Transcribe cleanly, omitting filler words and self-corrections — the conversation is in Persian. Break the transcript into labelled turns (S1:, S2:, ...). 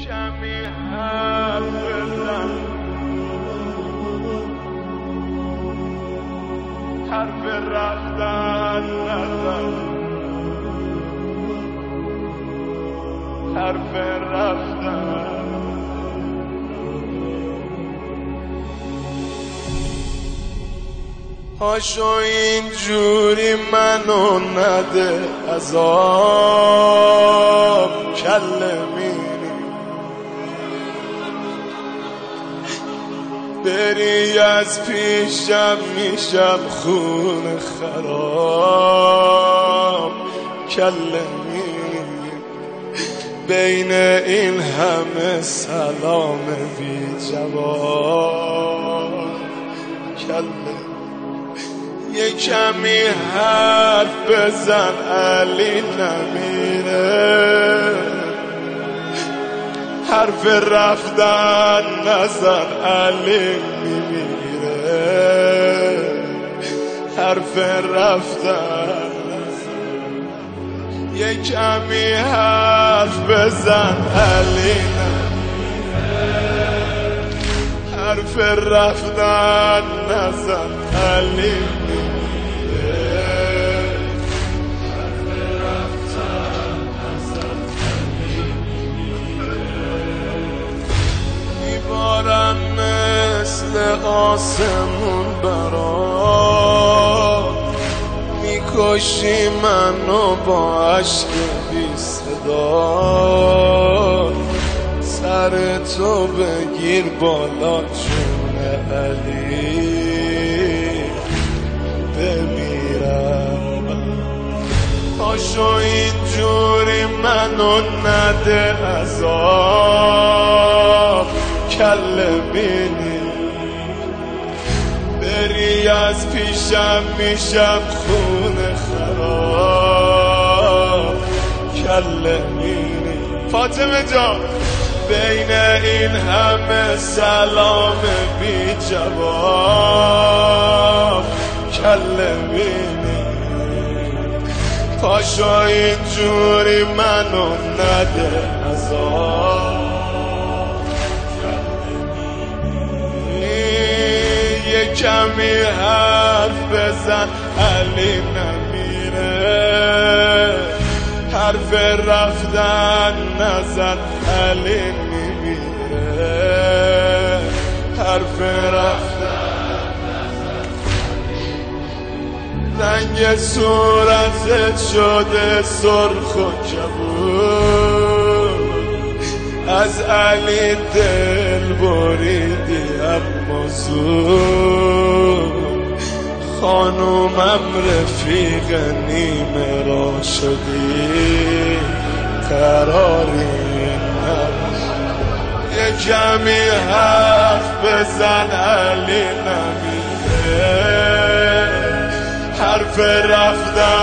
S1: کمی حرف بزن، حرف رفتن نزن، حرف رفتن. هاشو اینجوری منو نده عذاب کله میری، بری از پیشم میشم خون خراب کله میری. بین این همه سلام بی جواب کله، یه کمی حرف بزن علی نمیره، حرف رفتن نزن علی میمیره، حرف رفتن نزن. یه کمی حرف بزن علی نمیره، حرف رفتن نزن علی مثل آسمون برات میکشی منو با عشق بی صدا، سر تو بگیر بالا جون علی بمیرم. پاشو اینجوری منو نده عذاب کله بینی، بری از پیشم میشم خون خراب کله بینی. فاطمه جان بین این همه سلام بی جواب کله بینی، پاشو اینجوری منو نده عذاب. کمی حرف بزن علی نمیره، حرف رفتن نزن علی میمیره، حرف رفتن نزن. رنگ صورتت شده سرخ و کبود، از علی دل بریدی اما زود، خانومم رفیق نیمه را شدی قراری نبود. یه کمی حرف بزن علی نمیره، حرف رفتن